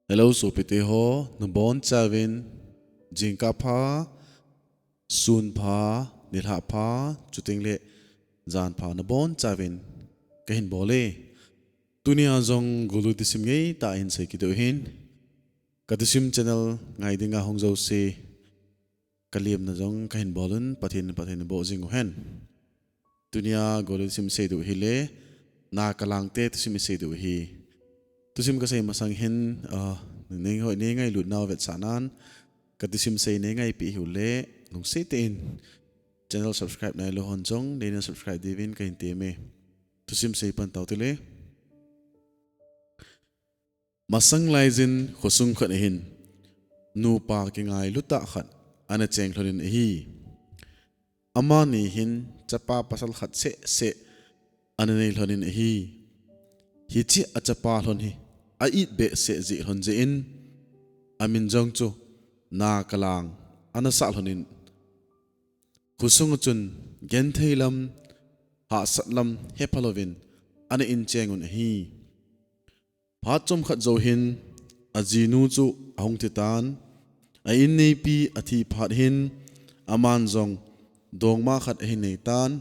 Hello supite ho nabon chavin jingka pha sun pha nilha pha chutingle jan pha nabon chavin kahin bole tunia zong gulu tisim ngei ta in sai ki do hin katisim channel ngai dinga hongzo se kaliam na zong kahin bolun pathin bo jing hen tunia gulu tisim se do hile nakalang te tisim se do hi tusim kasay masang hin ning hoi ne ngai lut naw vet sanan katisim say ne ngai pi hule nung se tin channel subscribe nai lo hon jong ne na subscribe divin kain te me tusim say pan taw tele masang laizin khosung khat hin nu pa ki ngai luta khat ana cheng thlonin hi ama ni hin chapa pasal khat se ana nei thlonin hi chi achapa hlon hi a it be se ji hon je in amin jong chu nakalang ana sa hlonin khusung chun gen theilam ha satlam hepalovin ana in chengun hi pha chom khat zo hin ajinu chu ahong titan a in nei pi athi phat hin aman jong dongma khat hi nei tan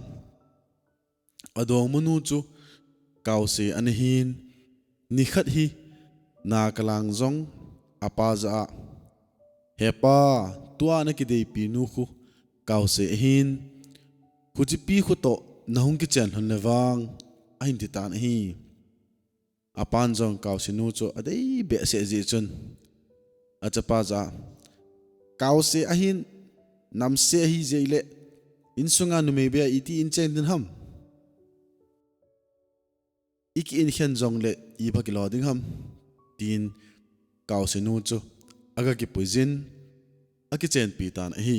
adong munu chu kausi an hin ni khat hi nakalang zong apa za hepa tua na ki dei pi nu khu kausi hin khuji pi khu to nahung ki chen hon lewang a hin ti tan hi apan zong kausi nu chu adei be se ji chun achapa za kausi a hin nam se hi zeile insunga nu me be iti in chen din ham iki in hian zong le i phaki lo ding ham tin kaw se nu chu aga ki poison aki chen pi tan hi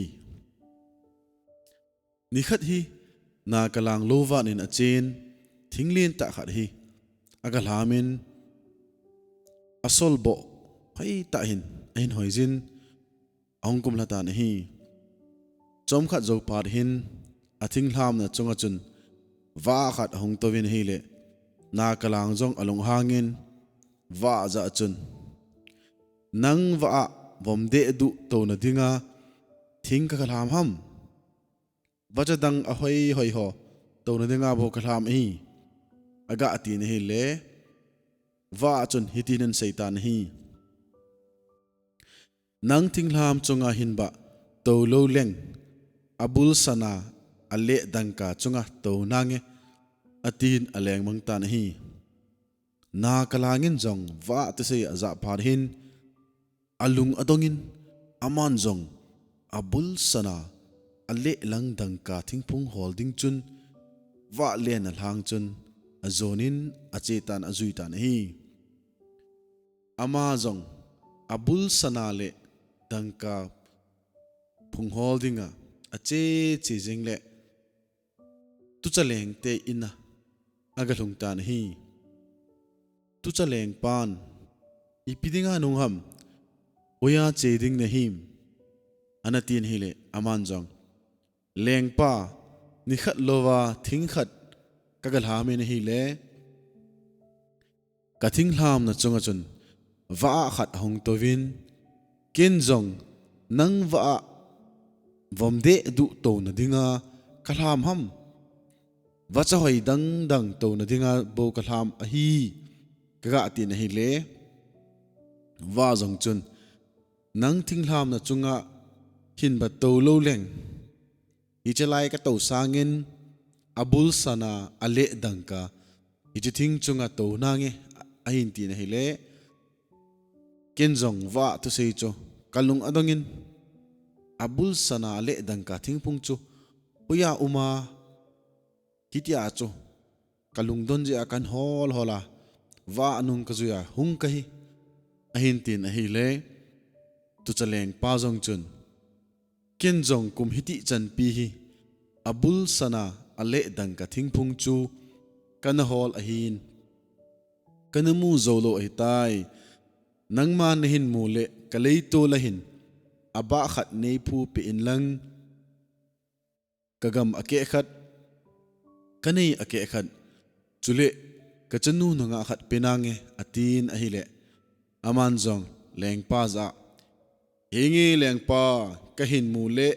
ni khat hi nakalang lova nin a chen thinglin ta khat hi aga hlamin asol bo phai ta hin ein hoizin ongkum la ta hi chom khat zo par hin athing hlam na chunga chun wa khat hong tovin hi le nakalang zong along hangin wa za chun nang wa vom de du to na dinga thing ka khalam ham waja dang a hoi hoi ho to na dinga bo khalam hi aga ati ne hi le wa chun hitinen seitan hi nang thing hlam chunga hin ba to lo leng abul sana ale dangka chunga to nange atin aleng mang tan hi nakalangin jong wa te sei aza phar hin alung adongin aman jong abul sana ale lang dangka thingphung holding chun wa len a hlang chun azonin achetan azui tan hi ama jong abul sana le dangka phung holdinga ache chi jingle tu chaleng te ina aga lung tan hi tu chaleng pan ipidinga nung ham oya cheding na him anatin hile aman jong leng pa ni khat lowa thing khat kagal hame na hi le ka thing hlam na chunga chun wa khat hong tovin ken jong nang wa vomde du to na dinga kalam ham wacha hoi dang to na dinga bo kalam a hi kaga ati na hi le wa jong chun nang thing hlam na chunga hin ba to lo leng hi chalai ka to sangin abul sana ale dangka hi chi thing chunga to nange a hin ti na hi le ken jong wa tu sei cho kalung adongin abul sana ale dangka thingpung chu uya uma kitia cho kalung don je akan hol hola wa anung kazuya hung kahi ahin tin ahi le tu chaleng pa jong chun ken jong kum hiti chan pi hi abul sana ale dangka thingpung chu kana hol ahin kana mu zolo ai tai nangman hin mu le kalei to la hin aba khat nei phu pe in lang kagam ake khat kanei ake khat chule kachanu nanga khat penange atin ahile aman jong leng pa za hingi leng pa kahin mu le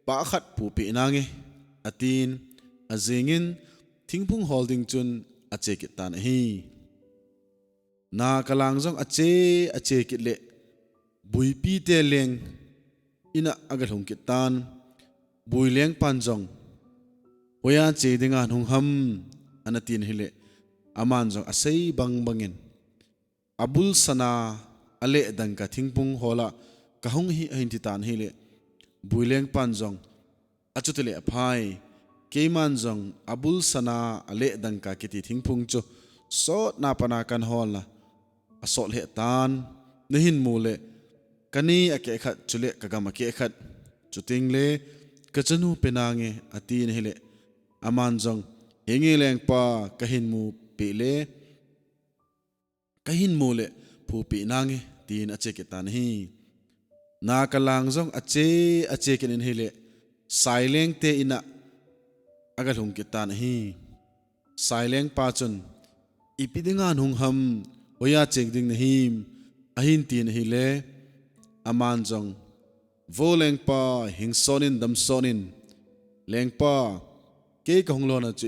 pa khat pu pi nange atin azingin thingpung holding chun ache ki tan hi nakalang jong ache ki le bui pi te leng ina agal hong ki tan bui leng pan jong hoya che dinga hung ham anatin hile aman jong asei bang bangin abul sana ale dang ka thingpung hola ka hong hi hin ti tan hile bui leng pan jong achutele phai keiman jong abul sana ale dang ka kiti thingpung chu so na pana kan hola asol he tan nehin mule kani ake khat chule kagama ke khat chuting le kachanu penange atin hele aman jong hingi leng pa kahin mu pe le kahin mule phu pi nange tin ache ke tan hi nakalang jong ache kenin hele sileng te ina agal hung ke tan hi sileng pa chun ipidinga hung ham oya chek ding na him ahin tin hi le aman jong vo leng pa hing sonin dam sonin leng pa ke kong lo na chu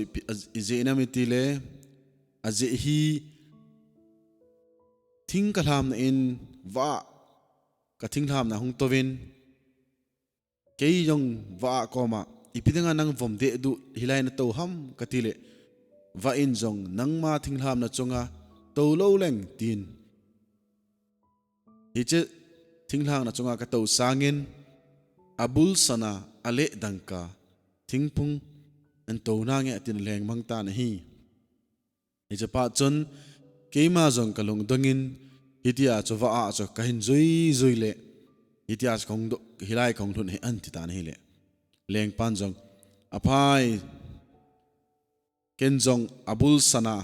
ize na mi ti le aje hi thing kalam na in wa ka thing tham na hung tovin ke yong wa ko ma ipidinga nang vom de du hilai na to ham ka ti le va in jong nang ma thing tham na chunga to lo leng tin hi che thing lang na chunga ka to sangin abul sana ale dangka thingpung an to na nge atin leng mang ta na hi hi che pa chon keima jong kalung dongin hitia chowa a cho kahin zui le hitia khong do hilai khong thun he an ti ta na hi le leng pan jong aphai ken jong abul sana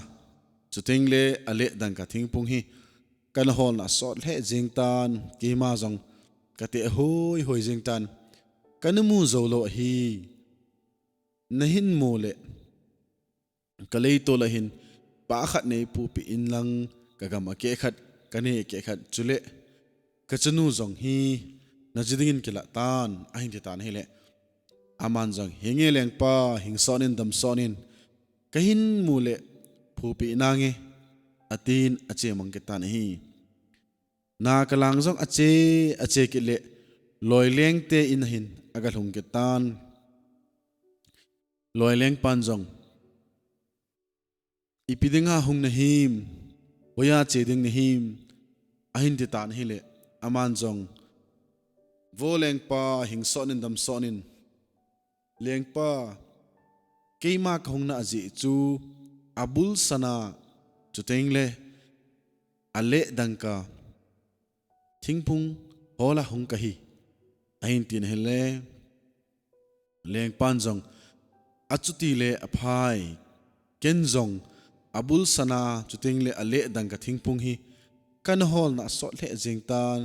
chuting le ale dangka thingpung hi kan hol na sot le jingtan keima jong kate hoi jingtan kanmu zolo hi nahin mole kalei to lahin pa khat nei pu pi in lang kagama ke khat kane ke khat chule kachanu jong hi najidingin kila tan ahin ti tan hele aman jong hinge leng pa hing sonin dam sonin kahin mule pu pi nange atin ache mang ke tan hi nakalang jong ache ki le loi leng te in hin agal hung ke tan loi leng pan jong ipidinga hung na him hoya che ding na him ahin ti tan hi le aman jong vo leng pa hing sonin dam sonin leng pa keima khong na aji chu abul sana chuteng le ale dangka thingpung hola hung kahi ahin tin hele leng pan jong achuti le aphai ken jong abul sana chuting le ale dangka thingpung hi kan hol na sot le jingtan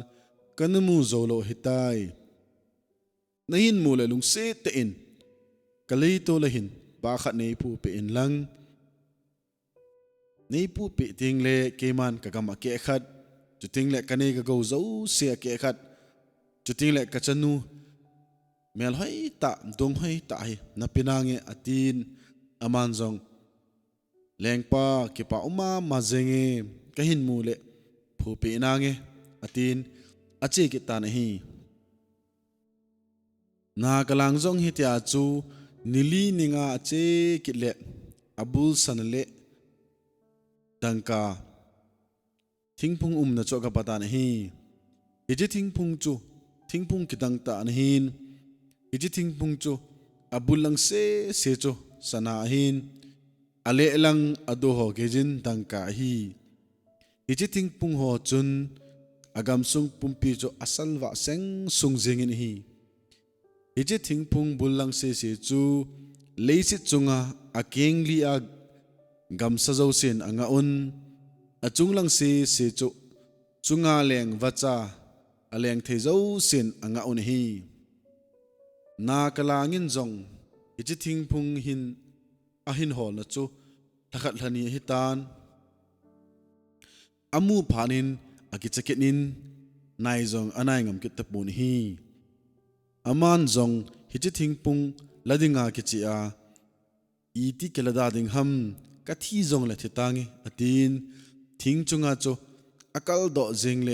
kanmu zolo hitai nahin mule lung se te in kalei to lahin ba khat nei pu pe in lang nei pu pe ting le keman kagama ke khat chuting le kane ga go zo se ke khat chuting le kachanu mel hoi ta dong hoi ta hi na pinange atin aman jong lengpa ki pa uma mazenge kahin mule phu pe nange atin ache ki ta na hi nakalang jong hi tia chu nili ninga ache ki le abul sanale dangka thingpung na cho ka pata na hi ije thingpung chu thingpung ki dang ta na hin ije thingpung chu abul lang se chu sana hin ale lang ado ho gejin dangka hi ije thingpung ho chun agam sung pumpi chu asal wa seng sung jingin hi ije thingpung bulang se chu leisi chunga akeng li a gam sazo sin anga un achung lang se chu chunga leng wacha aleng thezo sin anga un hi nakalangin jong ije thingpung hin ahin hol na chu thakhat hlani hitan amu phanin akichakenin นายจงอันไหนงำกิตตะปูนฮีอามันจงฮิจิทิ้งปุงละดิงากิจิอาอีที่เกลดาดิงฮัมกัที่จงเลทิตังอตีนทิ้งจุงอาโจอากาลดอเจงเล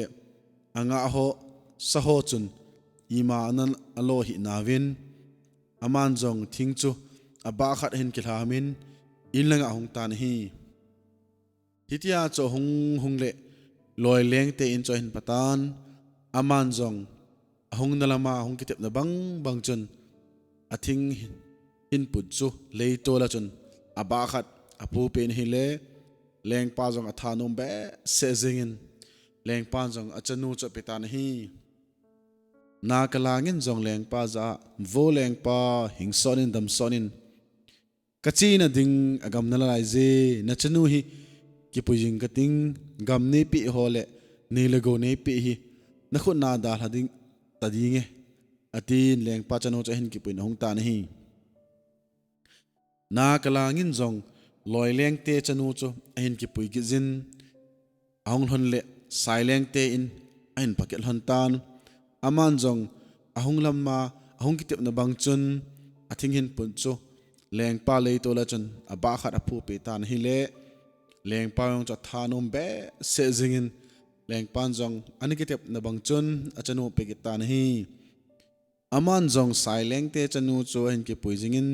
อ่างอาโฮสะโฮจุนอีมาอันนั้นอโลหินาวินอามันจงทิ้งจูอบาขัดเห็นกิลามินอินลังอาหงตานฮีทิตยาโจหงเลลอยเลี้ยงเตอินโจเห็นปตานอามันจงหงนลมาหงกิเตบนบังจนอาทิงหินปุดจูเลยโตละจนอบาขัดอปูเป็นฮิเลแรงปาจงอธานมเบเสจิงินแรงปาจงอจนูจปิตานฮีนาคลางินจงแรงปาจาโวแรงปาหิงซอนินดำซอนินกัจจีนดิ่งอากำนัลไลเจนัชนูฮีกิปุจิงกัติงกำนี้ปีโฮเลนีเลโกนี้ปีฮีนักขุนนาดาลดิ่งตัดยิงเงอตีนแรงปาจนูจะเห็นกิปุยนหงตานฮีนาคลางินจงลอยเลี้ยงเตจนูจูเห็นกิปุยกิจินหงหนเลสายเลี้ยงเตอินเห็นปักเกลหันตานอามันจงหงลำมาหงกิเตบนบังจุนอาทิงเห็นปุ่นจูแรงปาเลยตัวละจนอบาขัดอภูปิตานฮิเลแรงปายองจะทานมเบเสจิงินแรงปานจงอันนี้กิเตบนบังจุนอาจนูเปกิตานฮีอามันจงสายเลี้ยงเตจนูจูเห็นกิปุยจิงิน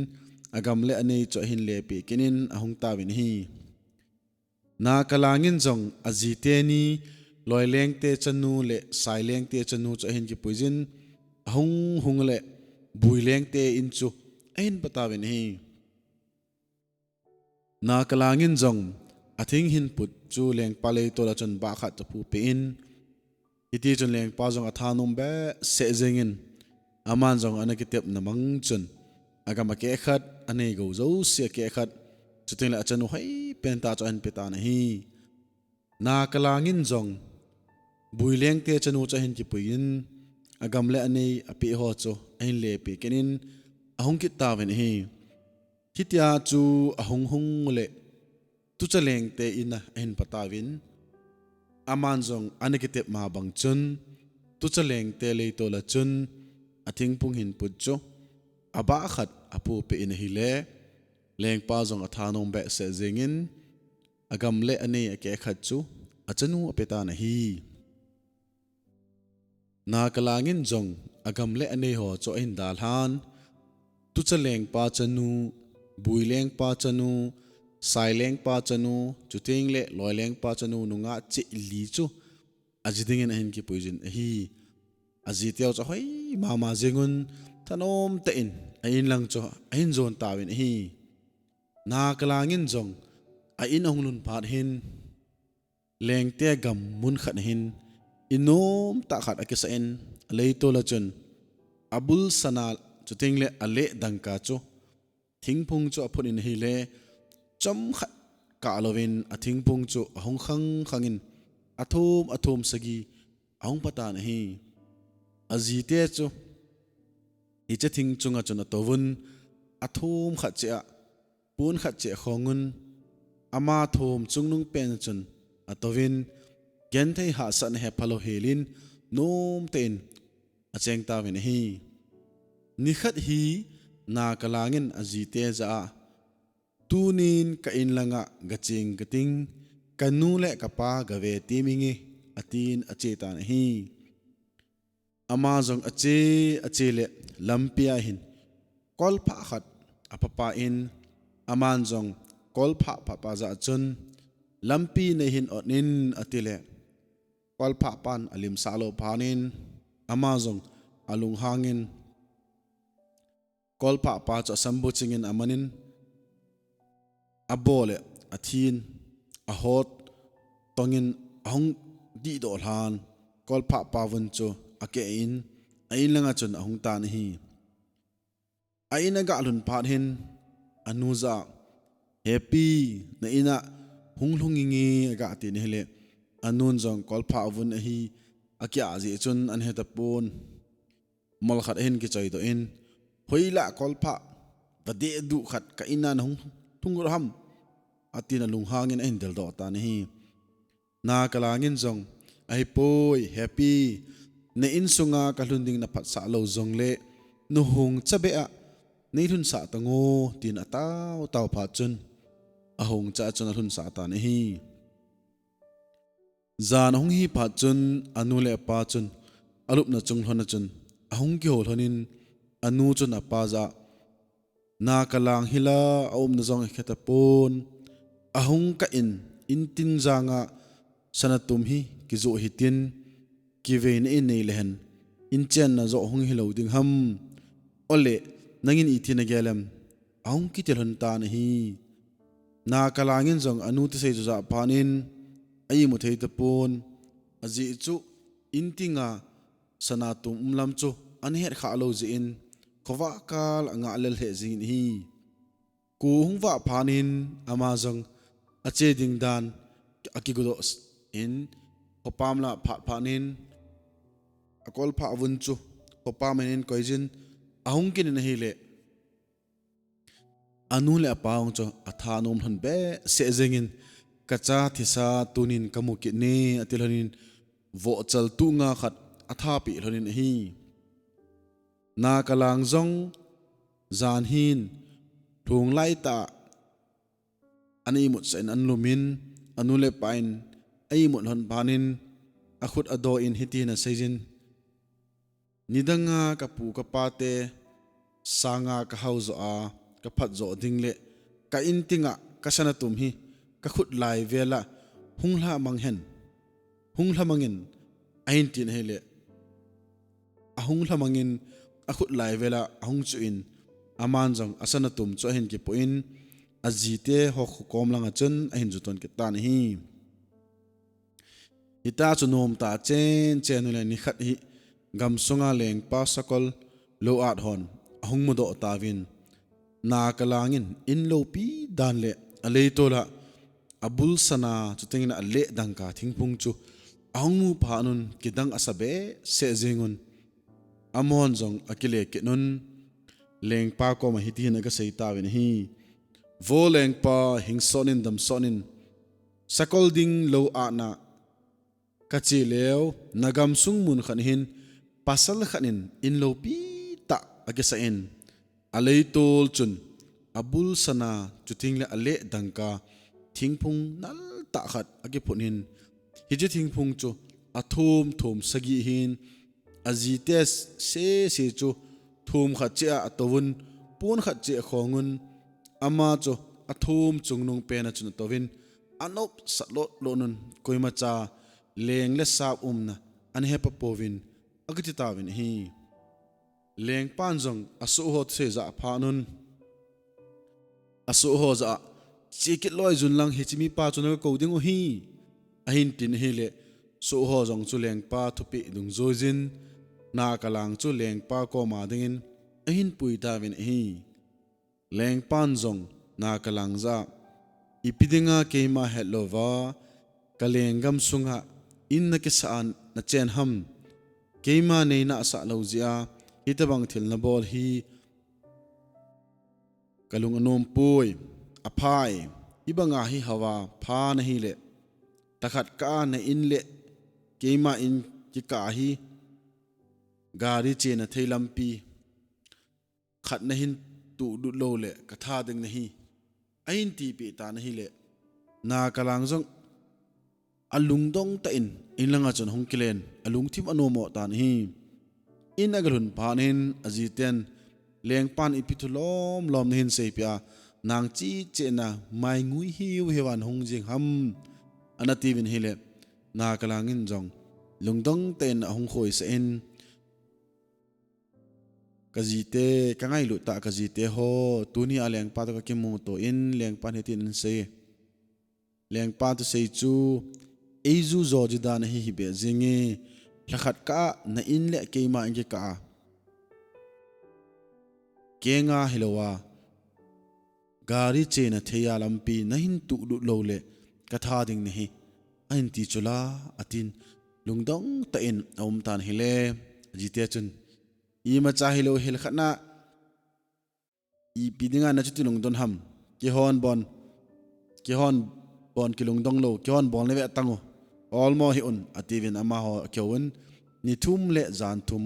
อากำเละอันนี้จะเห็นเลปีกินินหงตาวินฮีนาคลางินจงอจีเตนีลอยเลี้ยงเตจนูเลสายเลี้ยงเตจนูจะเห็นกิปุยจินหงเลบุยเลี้ยงเตอินจูเห็นปตาวินฮีนาคลางินจงอาทิงหินปุดจูเลี้ยงปาเลยตัวละจนบาขัดจะพูปีนอิติจนเลี้ยงปาจงอธานมเบเสเจงินอามันจงอันนี้กิเตบนมังจุนอากามาเกะขัดอันนี้กูจะเสียเกะขัดจุดที่ละจันให้เป็นตาจะเห็นเปตานะฮีนาคลางินจงบุยเลี้ยงเตจันูจะเห็นกิปุยินอากามเลอันนี้อภิโหโจเห็นเลปีกินินหงกิตาเวนฮีคิดยาจูหงเลตุจะเลี้ยงเตอินนะเห็นปตาวินอามันจงอันนี้กิเตบมาบังจุนตุจะเลี้ยงเตเลยตัวละจุนอาทิงพุงหินปุจโจอบาขัดอภูเปอินฮิเลแรงปาจงอธานมเบเสเจงินอากำเลอันนี้แกขัดจูอาจนูอเปตานะฮีนาคลางินจงอากำเลอันนี้หัวโจอินดาลฮันตุจะแรงปาจนูบุยแรงปาจนูสายแรงปาจนูจุดเองเลลอยแรงปาจนูนุงะจิลีจูอาจิดิงินเห็นกิปุยจินฮีอาจิเตียวจะให้มาเจงุนทนมเตอินอินลังโจอินโจนตาวินฮีนาคลางินจงอินองนุนพาดหินแรงเตะกำมุนขัดหินอินโนมตาขัดอกิสเอ็นเลยตัวละจนอับุลสนาจุดทิ้งเลอเละดังกาโจทิ้งพุงโจอพุนินฮีเลจอมขัดกาลวินอทิ้งพุงโจหงขังินอโทมสกีหงปตานฮีอจีเตโจอิจะทิ้งจุงจนตัววุนอโทมขัดเจาปูนขัดเจาของุนอามาโทมจุงนุงเป็นจนอตัววินเกนไทหาสันเฮพาโลเฮลินโนมเตนอเจงตาวินฮีนิขัดฮีนาคลางินอจีเตจาตูนินกอินลังะกะจิงกะติงกันนูเลกะปากะเวติมิงอตีนอเจตานฮีอามาจงอเจเลลัมปียหินกอลพะขัดอปปาอินอามันจงกอลพะปะปะจะจนลัมปีในหินอดนินอติเลกอลพะปันอลิมซาโลพานินอามาจงอลุงหางินกอลพะปะจะสัมบูจิงินอามันินอโบเลอทีนอโฮตตงินหงดีโดลานกอลพะปะวันโจอเกอินอินลังจนหงตานฮีอินกะลุนพาดหินอนุจาแฮปปี้ในอินะหงลุงงิงกะตินเฮเลอนุนจงกอลพะวันฮีอเกอาจีจนอันเฮตปูนมอลขัดหินกิจอยตัวอินหอยละกอลพะบดเดดุขัดกะอินันหงทุ่งรหัมอตินลุงหางินอินเดลดอตานฮีนาคลางินจงไอโปยแฮปปี้ na in sunga ka hlunding na phat sa lo zong le nu hung chabe a nei thun sa tango tin ataw taw pha chun a hung cha chun a thun sa ta ne hi zan hung hi pha chun anu le pa chun alup na chung hlona chun a hung ki hol honin anu chun a pa za nakalang hila aum na zong kheta pon a hung ka in tin zanga sanatum hi ki zo hitin ki ve na in nei lehen in chen na zo hung hi lo ding ham ole nangin itina gelem ahung ki tel hon ta na hi nakalangin zong anu te sei za panin ai mu thei te pon aji chu intinga sanatum umlam chu an her kha lo ji in khowa kal anga lel he jin hi ku hungwa phanin amazong ache ding dan akigodos in kopamla phanin akol pha avun chu kopamenin koijin ahung kin na hi le anu le apang cho atha nom han be se zengin kacha thisa tunin kamuki ne atilhanin vo chal tu nga khat atha pi hlonin hi nakalang zong zan hin thung lai ta ani mut sen an lumin anu le pain ai mut hon banin akhut ado in hitina sejin nidanga kapu kapate sanga ka hauzo a ka phat zo dingle ka intinga ka sanatum hi ka khut lai vela hungla manghen hungla mangin ain tin hele a hungla mangin a khut lai vela ahung chu in aman jong asanatum chu hin ki poin azite ho kom langa chun ahin juton ke tan hi ita chu nom ta chen chen le ni khat hi gam sunga leng pa sakol lo at hon ahung mudo tawin nakalangin in lo pi dan le alei tola abul sana chuting na le dangka thingpung chu ahung mu phanun kidang asabe se zingun amon jong akile ke nun leng pa ko ma hiti na ka sei tawin hi vo leng pa hing sonin dam sonin sakol ding lo ana kachi leo nagam sung mun khan hin pasal khanin in lo pi ta agesa in alei tol chun abul sana chuting le ale dangka thingphung nal ta khat age phunin hiji thingphung chu athum thum sagi hin ajites se chu thum khat che atowun pun khat che khongun ama chu athum chungnung pena chun towin anop salot lonun koima cha leng le sap umna an hepa povin agati tawin hi leng panjong asu hot se za phanun asu ho za chikit loi jun lang hichimi pa chuna ko ding hi ahin tin hi le su ho jong chu leng pa thupi dung zojin nakalang chu leng pa ko ma dingin ahin pui tawin hi leng panjong nakalang za ipidinga keima helova kalengam sunga inna ke saan na chen ham keima nei na sa lozia hitabang thil na bol hi kalung anom pui aphai ibanga hi hawa pha na hi le takhat ka na in le keima in ki ka hi gari che na theilampi khat na hin tu du lo le ka tha ding na hi ain ti pi ta na hi le nakalang jong alung dong ta in langa chon hong kilen alung thim anomo tan hi in agalun phanin ajiten lengpan ipithulom lom hin seipia nang chi chena mai ngui hiu hewan hong jing ham anativin hile nakalangin jong lungdong ten hong khoi se in kajite kangai lu ta kajite ho tuni aleng pa to ki mu to in lengpan hetin se lengpa to sei chu eju zojida na hi be jinge lakhat ka na in le keima inge ka kenga hilowa gari che na theya lampi na hin tu du lo le katha ding ne hi ain ti chula atin lungdong ta in om tan hile jite chun i ma cha hilo hil khana i pidinga na chuti lungdon ham ki hon bon ki lungdong lo ki hon bon le tango all mo hi un ativin ama ho kyowun ni thum le zan thum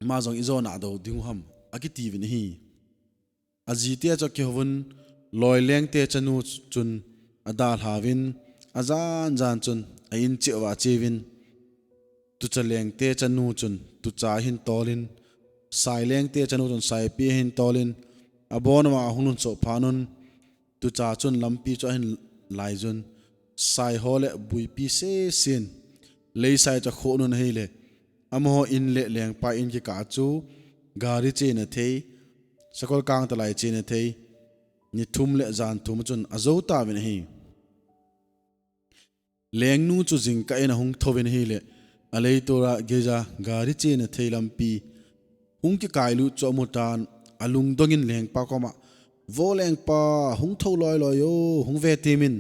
ma zong izo na do ding ham akiti vin hi aji te cho ke hovun loi leng te chanu chun adal havin azan jan chun ain chewa chewin tu chaleng te chanu chun tu cha hin tolin sai leng te chanu chun sai pi hin tolin abon ma hunun cho phanun tu cha chun lampi cho hin lai jun sai hole bui pi se sin lei sai cha kho nun hei le amo in le leng pa in ki ka chu gari che na thei sakol kang ta lai che na thei ni thum le zan thum chun azo ta vin hi leng nu chu jing ka ina hung thovin hi le alei tora geja gari che na thei lampi hung ki kai lu cho mutan alung dongin leng pa ko ma vo leng pa hung tho loi loi yo hung ve timin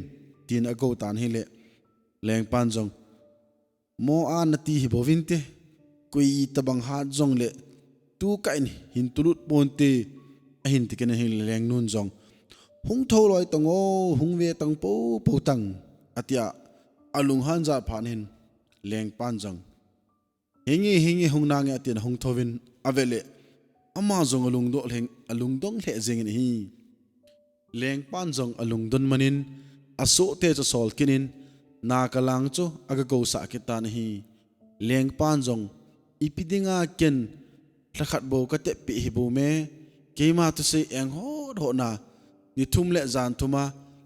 tin ago tan hi le leng pan jong mo an na ti hi bovin te kui tabang ha jong le tu kain hin tulut ponte a hin tiken hi leng nun jong hung tho loi tango hung ve tang po po tang atia alung han za phan hin leng pan jong hingi hung na nge atin hung thovin avele ama jong alung dong le jeng hi leng pan jong alung don manin aso te cho sol kinin nakalang cho aga go sa kitan hi leng pan jong ipidinga ken thakhat bo ka te pi hi bu me keima tu se eng ho na ni thum le zan thuma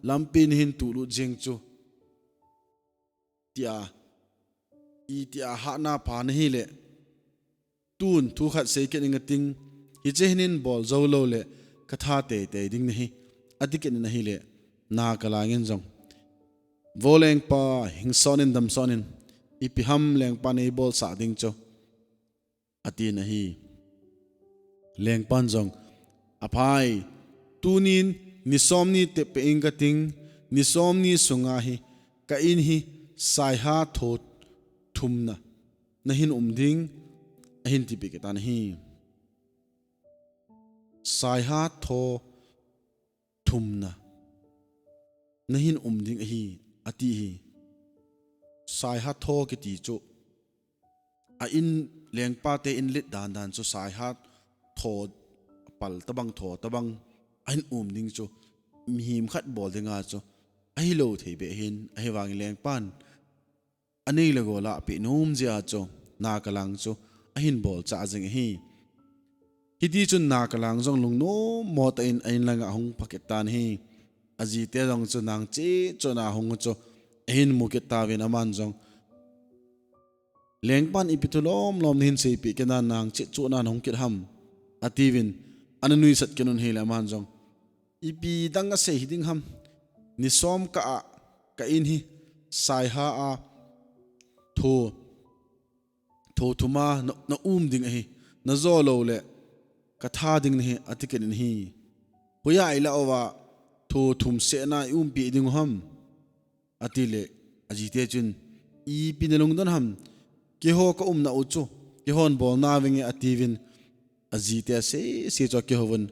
lampin hin tu lu jeng chu tia ha na pa na hi le tun thu khat se ken ngating hi che hinin bol zo lo le katha te ding na hi adiken na hi le nakalangin jong voleng pa hingsonin damsonin ipiham leng pa nei bol sa ding cho ati na hi leng pan jong aphai tunin nisomni te pe ingating nisomni sunga hi ka in hi sai ha thot thumna na hin umding ahin ti pe tan hi sai ha tho thumna na hin umding hi ati hi sai ha tho ki ti chu a in leng pa te in lit dan chu sai ha tho pal tabang tho tabang ain ding chu mihim khat bol dinga chu ai lo thei be hin ai wang leng pan ani le go la pi num jia chu nakalang chu ahin bol cha jing hi hiti chun nakalang jong lung no mo ta in ain langa hung pakitan hi aji te jong chu nang che chu na hung chu ahin muket ta ven aman jong leng pan ipitulom lom nin se pi kena nang che chu na hung kit ham ativin ananui sat kenun he la man jong ipi danga se hiding ham ni som ka in hi sai ha a tho thuma na ding hi na zo lo le ka tha ding ni atiken in hi puya ila owa tho thum se na pi ding ham atile ajite chun i pinalung don ham ke ho ka na uchu ke hon bol na winge ativin ajite se cho ke hovun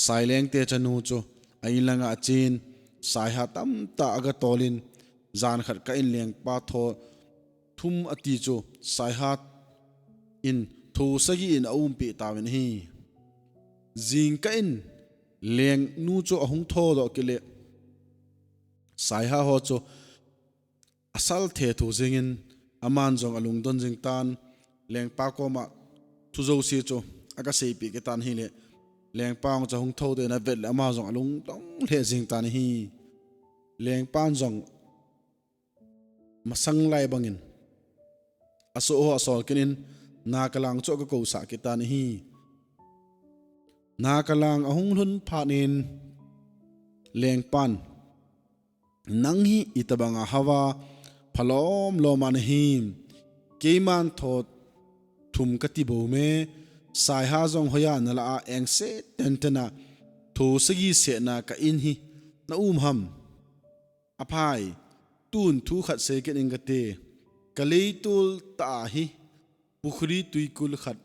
silent te chanu chu ailanga achin sai ha tam ta aga tolin zan khat ka in leng pa tho thum ati chu sai ha in thu sagi in pi tawin hi jing ka in leng nu chu ahung tho do kile sai ha ho chu asal the thu jingin aman jong alung don jing tan leng pa ko ma thu zo si chu aga sei pi ke tan hi le leng pang cha hung tho de na vet le ama jong alung tong le jing tan hi leng pan jong masang lai bangin aso ho asol kinin nakalang cho ka ko sa ke tan hi nakalang ahung hun phanin leng pan nang hi itabanga hawa phalom loman him keiman thot thum kati bo me sai ha jong hoya na la eng se tentena thu sagi se na ka in hi na ham aphai tun thu khat se ke ingate kalei tul ta hi pukhri tuikul khat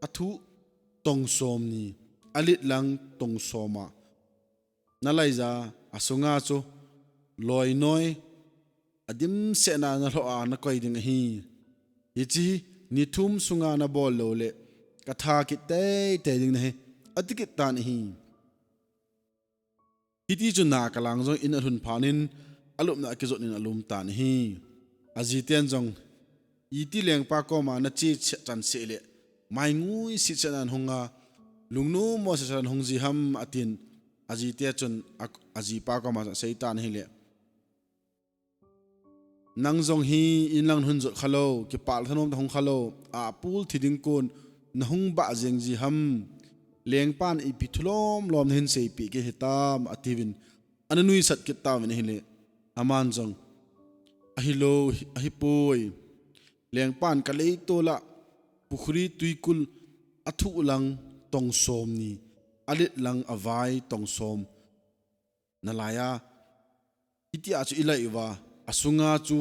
athu tong som ni alit lang tong soma nalaiza asunga chu loi noi adim se na lo a na koi ding hi ichi ni thum sunga na bol lo le katha ki te ding na he atikit tan hi hiti chu nakalang jong in hun phanin alum na ke zot nin alum tan hi azitian jong iti leng pa ko ma na chi chan se le mai ngui si chanan honga lungnu mo sa chan hongji ham atin ajitia chun aji pa ko ma seitan hi le nang jong hi in lang hun zot khalo ki pal thanom ta hong khalo a pul thiding kon na hung ba jeng ji ham leng pan i pithlom lom hin sei pi ke hitam ativin ananui sat ki tam ni le aman jong ahilo ahipoi leng pan ka lei tola pukhri tuikul athu lang tong som ni alit lang avai tong som nalaya iti achu ilai wa asunga chu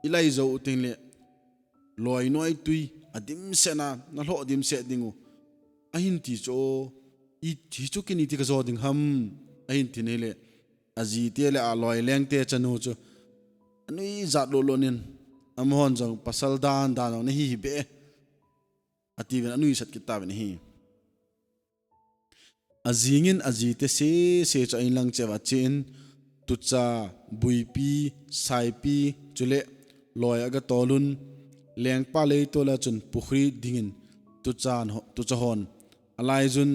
ilai zo utingle loi noi tui adim sena na lo dim se dingu ahin ti cho I ti chu kini ti ka zo ding ham ahin ti ne le aji te le a loi leng te chanu chu anui zat lo lonin amhon jong pasal dan na hi be ativen anui sat kitab ni hi azingin azite se cha in lang chewa chin tucha buipi saipi chule loi aga tolun leng pa le tola chun pukhri dingin tucha hon alai jun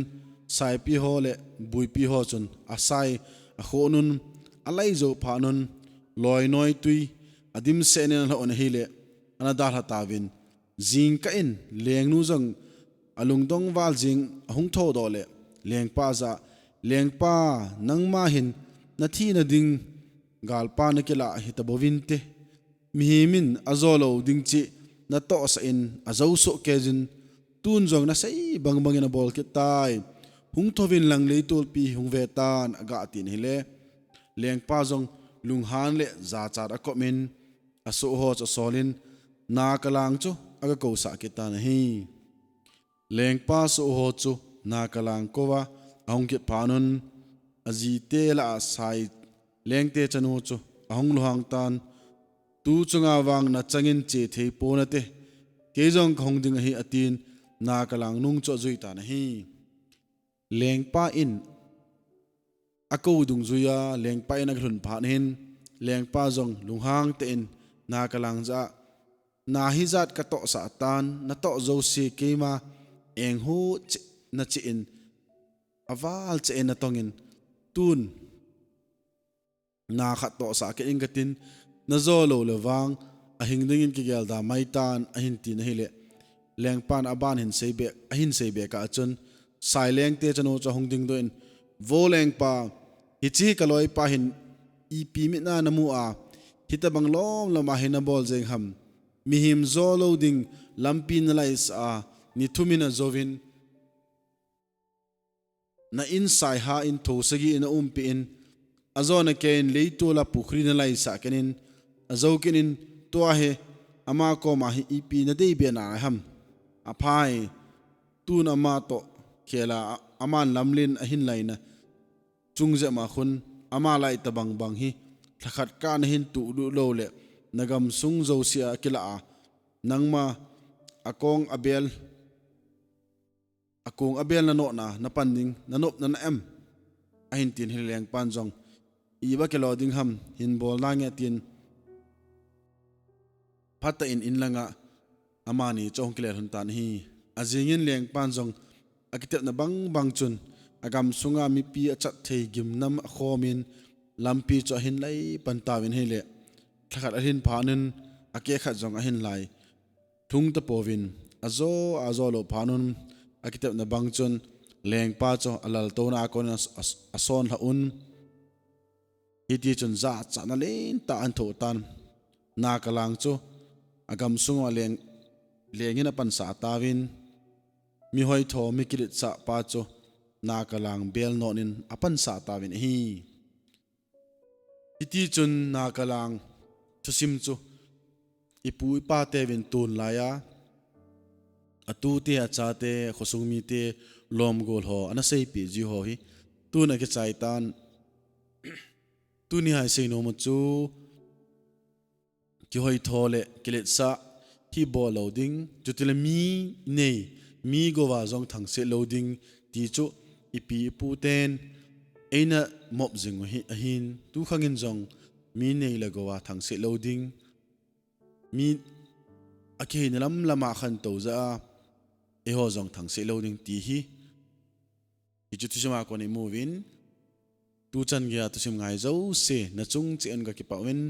saipi ho le buipi ho chun asai a khonun alai zo phanun loi noi tui adim senen la on hile anadar hatawin jing ka in leng nu jong alung dong wal jing hung tho dole leng pa za leng pa nang ma hin na thi na ding gal pa na kila hitabovin te mihimin azolo ding chi na to sa in azo so kejin tun jong na sei bang na bol ke tai hung thovin lang le tol pi hung vetan aga tin hile leng pa jong lung han le za char a komin aso ho cha solin nakalang chu aga ko sa ke ta na hi leng pa so ho chu nakalang ko wa ahong ke phanun aji te la sai leng te chanu chu ahong luhang tan tu chunga wang na changin che thei po na te ke jong khong ding hi atin nakalang nung cho zui ta na hi leng pa in ako dung zuya leng pa in agrun phan hin leng pa jong lunghang te in nakalang za na hi zat ka to sa tan na to zo si keima eng hu na chi in aval che na tongin tun na khat to sa ke ingatin na zolo lewang ahing dingin ki gel da maitan ahin tin hele leng pan aban hin sebe ahin sebe ka chun sai leng te chano cha hong ding doin vo leng pa hichi kaloi pa hin ep mi na namu a hitabang lom lama hina bol jeng ham mihim zolo ding lampin lais a ni thumina zovin na insai ha in thosagi in umpi in azona ken leitola pukhri na lai sa kenin azo kenin to he ama ko ma hi ep na dei be na ham aphai tun ama to khela aman lamlin ahin laina chungje ma khun ama lai tabang bang hi thakhat ka na hin tu lu lo le nagam sung zo sia kila a nangma akong abel na no na panding na nop na em ahin tin hileng panjong iba kelo ding ham hin bol na nge tin phata in langa amani chong kler hun tan hi azingin leng panjong akitep na bang chun agam sunga mi pi achat thei gim nam khomin lampi cho hin lai pantawin hele thakhat ahin phanun ake khat jong ahin lai thung ta povin azo lo phanun akitep na bang chun leng pa cho alal to na kon ason ha un hiti chun za cha na len ta an tho tan nakalang chu agam sunga lengin apan sa tawin mi hoi tho mi kilit sa pa cho nakalang bel nonin apan sa tawin hi iti chun nakalang thusim chu ipu ipa tevin tun laya atu te acha te khosung mi te lom gol ho ana sei pi ji ho hi tu na ke chai tan tu ni hai sei no mu chu ki hoi thole kilet sa hi bo loading jutila mi nei mi gowa zong thang se loading ti chu ipi pu ten eina mop jing hi ahin tu khangin zong mi nei la gowa thang se loading mi akhe ni lam lama khan to za e ho zong thang se loading ti hi chu tu ma ko ni movin tu chan gya tu sim ngai zo se na chung chen ga ki pawin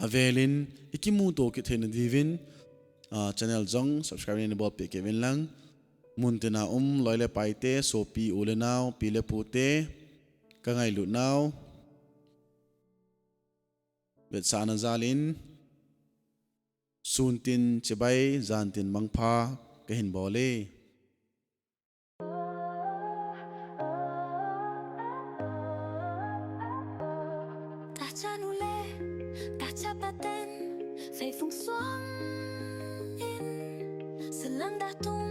avelin ikimu to ki thena divin channel zong subscribe ni bol pe kevin lang muntena loile paite sopi ulenau pile pute ka ngai lu nau bet sana zalin suntin chibai zantin mangpha ka hin bole cha nule ta cha paten phê phong xoang in sân lăng đã tung